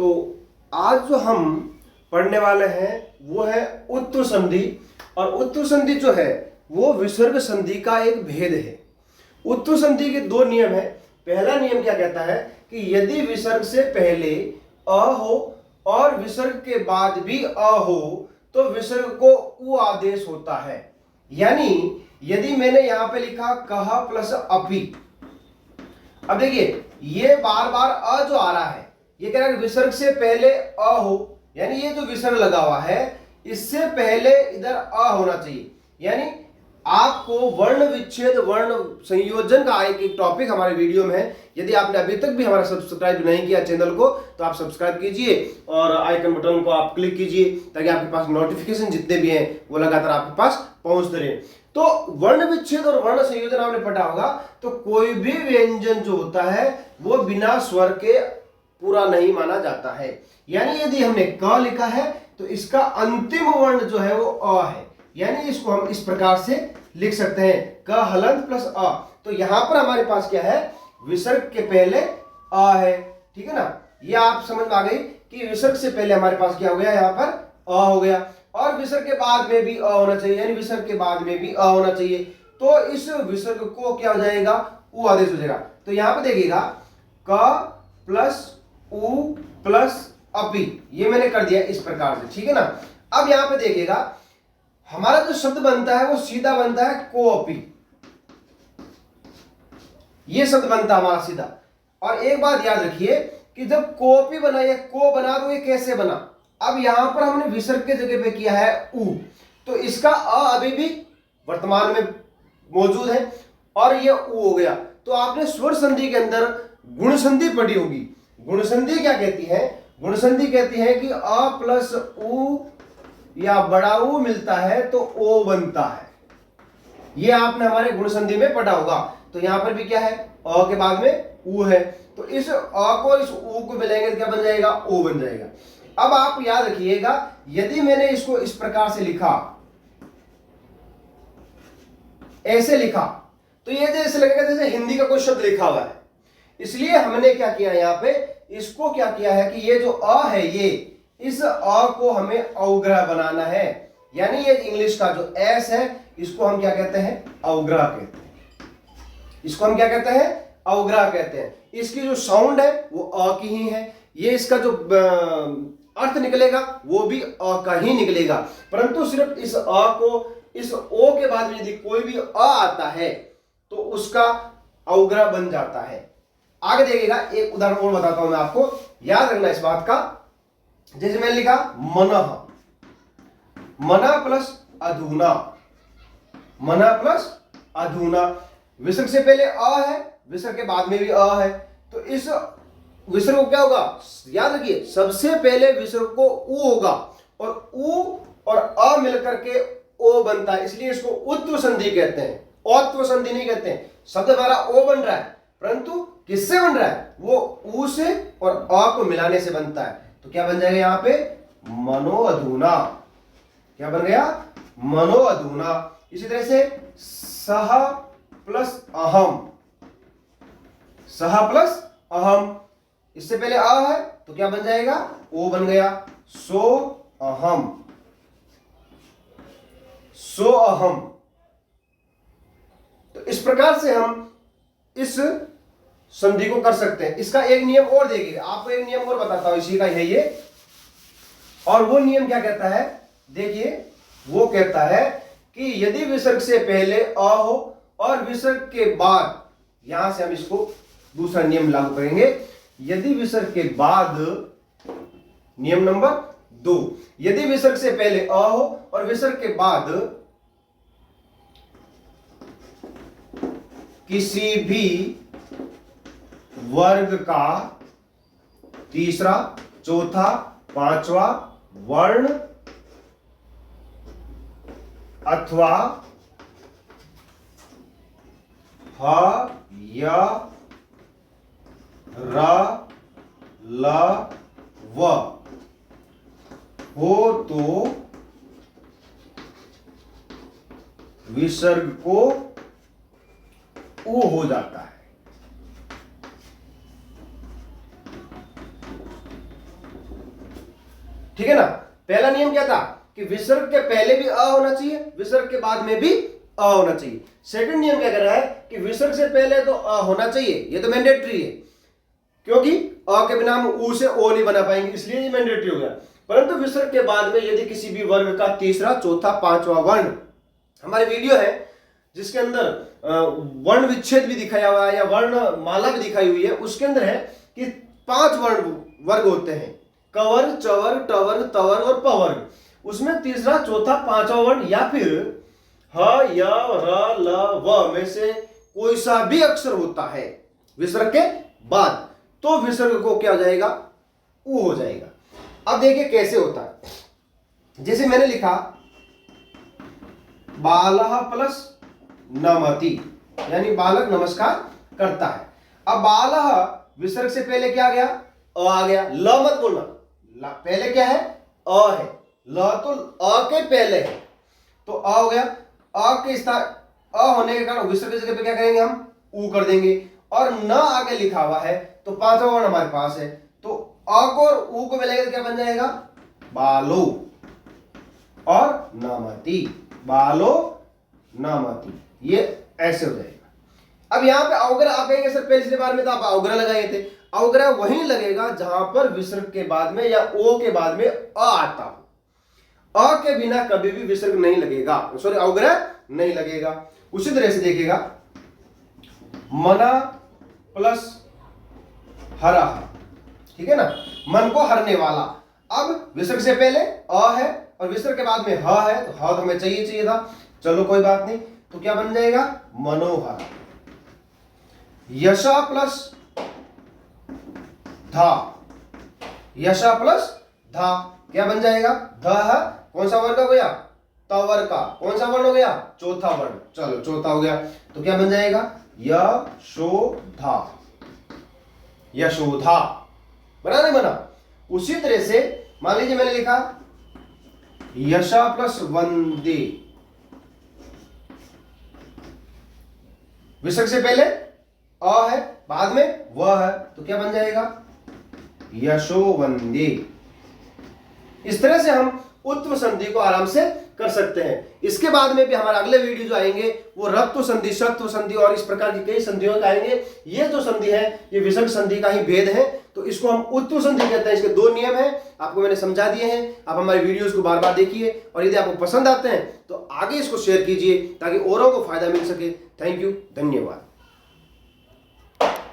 तो आज जो हम पढ़ने वाले हैं वो है उत्तु संधि। और उत्तु संधि जो है वो विसर्ग संधि का एक भेद है। उत्तु संधि के दो नियम है। पहला नियम क्या कहता है कि यदि विसर्ग से पहले अ हो और विसर्ग के बाद भी अ हो तो विसर्ग को उ आदेश होता है। यानी यदि मैंने यहां पे लिखा कह प्लस अपि, अब देखिए ये बार बार अ जो आ रहा है ये कह रहा है विसर्ग से पहले अ हो, यानी ये जो विसर्ग लगा हुआ है इससे पहले इधर अ होना चाहिए। यानी आपको वर्ण विच्छेद वर्ण संयोजन का एक टॉपिक हमारे वीडियो में है। यदि आपने अभी तक भी हमारा सब्सक्राइब नहीं किया चैनल को तो आप सब्सक्राइब कीजिए और आइकन बटन को आप क्लिक कीजिए ताकि आपके पास नोटिफिकेशन जितने भी हैं वो लगातार आपके पास पहुंचते रहे। तो वर्ण विच्छेद और वर्ण संयोजन आपने पढ़ा होगा। तो कोई भी व्यंजन जो होता है वो बिना स्वर के पूरा नहीं माना जाता है। यानी यदि हमने क लिखा है तो इसका अंतिम वर्ण जो है वो अ है। यानी इसको हम इस प्रकार से लिख सकते हैं क हलंत प्लस अ। तो यहां पर हमारे पास क्या है, विसर्ग के पहले अ है, ठीक है ना। ये आप समझ में आ गई कि विसर्ग से पहले हमारे पास क्या हो गया, यहां पर अ हो गया और विसर्ग के बाद में भी अ होना चाहिए, यानी विसर्ग के बाद में भी अ होना चाहिए। तो इस विसर्ग को क्या हो जाएगा, उ आदेश हो जाएगा। तो यहां पर देखिएगा क प्लस उ प्लस अपि, ये मैंने कर दिया इस प्रकार से, ठीक है ना। अब यहां पे देखिएगा हमारा जो शब्द बनता है वो सीधा बनता है कोअपि, ये शब्द बनता है हमारा सीधा। और एक बात याद रखिए कि जब कोअपि बना या को बना तो ये कैसे बना। अब यहां पर हमने विसर्ग के जगह पे किया है उ, तो इसका अ अभी भी वर्तमान में मौजूद है और ये उ हो गया। तो आपने स्वर संधि के अंदर गुण संधि पढ़ी होगी। गुण संधि क्या कहती है, गुण संधि कहती है कि अ प्लस उ या बड़ा उ मिलता है तो ओ बनता है। ये आपने हमारे गुण संधि में पढ़ा होगा। तो यहां पर भी क्या है, अ के बाद में उ है, तो इस अ को इस उ को मिलाएंगे तो क्या बन जाएगा, ओ बन जाएगा। अब आप याद रखिएगा यदि मैंने इसको इस प्रकार से लिखा, ऐसे लिखा, तो ये जैसे लगेगा जैसे हिंदी का कोई शब्द लिखा हुआ है। इसलिए हमने क्या किया यहां पे, इसको क्या किया है कि ये जो अ है ये इस अ को हमें अवग्रह बनाना है। यानी ये इंग्लिश का जो एस है इसको हम क्या कहते हैं, अवग्रह कहते हैं। इसको हम क्या कहते हैं, अवग्रह कहते हैं। इसकी जो साउंड है वो अ की ही है। ये इसका जो अर्थ निकलेगा वो भी अ का ही निकलेगा, परंतु सिर्फ इस अ को इस ओ के बाद में यदि कोई भी अ आता है तो उसका अवग्रह बन जाता है। आगे देखिएगा एक उदाहरण और बताता हूं मैं आपको, याद रखना इस बात का। जैसे मैंने लिखा मनः, मना प्लस अधूना, मना प्लस अधूना, विसर्ग से पहले अ है, विसर्ग के बाद में भी अ है, तो इस विसर्ग को क्या होगा, याद रखिए सबसे पहले विसर्ग को उ होगा और उ और अ मिलकर के ओ बनता है, इसलिए इसको उत्व संधि कहते हैं, औत्व संधि नहीं कहते हैं। शब्द हमारा ओ बन रहा है परंतु किससे बन रहा है, वो उ से और अ को मिलाने से बनता है। तो क्या बन जाएगा यहां पे, मनोअधूना। क्या बन गया, मनोअधूना। इसी तरह से सह प्लस अहम, सह प्लस अहम, इससे पहले अ है तो क्या बन जाएगा, ओ बन गया, सो अहम, सो अहम। तो इस प्रकार से हम इस संधि को कर सकते हैं। इसका एक नियम और देखिए, आपको एक नियम और बताता हूं, इसी का है ये। और वो नियम क्या कहता है, देखिए वो कहता है कि यदि विसर्ग से पहले अ हो और विसर्ग के बाद, यहां से हम इसको दूसरा नियम लागू करेंगे, यदि विसर्ग के बाद, नियम नंबर 2, यदि विसर्ग से पहले अ हो और विसर्ग के बाद किसी भी वर्ग का तीसरा, चौथा, पांचवा वर्ण अथवा ह, य, र, ल, व हो तो विसर्ग को उ हो जाता है। ठीक है ना। पहला नियम क्या था कि विसर्ग के पहले भी अ होना चाहिए, विसर्ग के बाद में भी अ होना चाहिए। सेकंड नियम क्या कर रहा है कि विसर्ग से पहले तो अ होना चाहिए, ये तो मैंडेटरी है, क्योंकि अ के बिना हम ऊ से ओ नहीं बना पाएंगे, इसलिए ये मैंडेटरी हो गया। परंतु विसर्ग के बाद में यदि किसी भी वर्ग का तीसरा, चौथा, पांचवा वर्ण, हमारे वीडियो है जिसके अंदर वर्ण विच्छेद भी दिखाया हुआ है या वर्ण माला भी दिखाई हुई है, उसके अंदर है कि 5 वर्ण वर्ग होते हैं, कवर, चवर, टवर, तवर और पवर्ग। उसमें तीसरा, चौथा, पांचवा वर्ण या फिर ह, य, र, ल, व में से कोई सा भी अक्षर होता है विसर्ग के बाद, तो विसर्ग को क्या हो जाएगा, ऊ हो जाएगा। अब देखिए कैसे होता है। जैसे मैंने लिखा बालः प्लस नमति, यानी बालक नमस्कार करता है। अब बालः विसर्ग से पहले क्या आ गया, अ आ गया। ल मत बोलना, पहले क्या है, अ है। ल तो अ के पहले है, तो अ हो गया। अ के स्थान अ होने के कारण विसर्ग की जगह पे क्या करेंगे, हम ऊ कर देंगे। और न आगे लिखा हुआ है तो पांचवा वर्ण हमारे पास है, तो अ को और ऊ को मिलाएगा तो क्या बन जाएगा, बालो और नमति, बालो नमति, ये ऐसे हो जाएगा। अब यहां पे अवग्रह आप कहेंगे सर पिछले बार में तो आप अवग्रह लगाए थे, अवग्रह वहीं लगेगा जहां पर विसर्ग के बाद में या ओ के बाद में अ आता हो। अ के बिना कभी भी विसर्ग नहीं लगेगा, सॉरी अवग्रह नहीं लगेगा। उसी तरह से देखिएगा मना प्लस हरा, ठीक है ना, मन को हरने वाला। अब विसर्ग से पहले अ है और विसर्ग के बाद में ह है, तो ह तो हमें चाहिए था, चलो कोई बात नहीं, तो क्या बन जाएगा, मनोहर। यशा प्लस धा, यशा प्लस धा क्या बन जाएगा, ध है, कौन सा वर्ण हो गया, तवर का, कौन सा वर्ण हो गया, चौथा वर्ण, चलो चौथा हो गया, तो क्या बन जाएगा, यशोधा, यशोधा। बना नहीं बना। उसी तरह से मान लीजिए मैंने लिखा यशा प्लस वंदे, विसर्ग से पहले अ है, बाद में व है, तो क्या बन जाएगा, यशोवंदे। इस तरह से हम उत्तम संधि को आराम से कर सकते हैं। इसके बाद में भी हमारे अगले वीडियो जो आएंगे वो रत्व संधि, शत्व संधि और इस प्रकार की कई संधियों का आएंगे। ये जो संधि है ये विसर्ग संधि का ही भेद है, तो इसको हम उत्तम संधि कहते हैं। इसके 2 नियम हैं, आपको मैंने समझा दिए हैं। आप हमारे वीडियोस को बार बार देखिए और यदि आपको पसंद आते हैं तो आगे इसको शेयर कीजिए ताकि औरों को फायदा मिल सके। थैंक यू, धन्यवाद।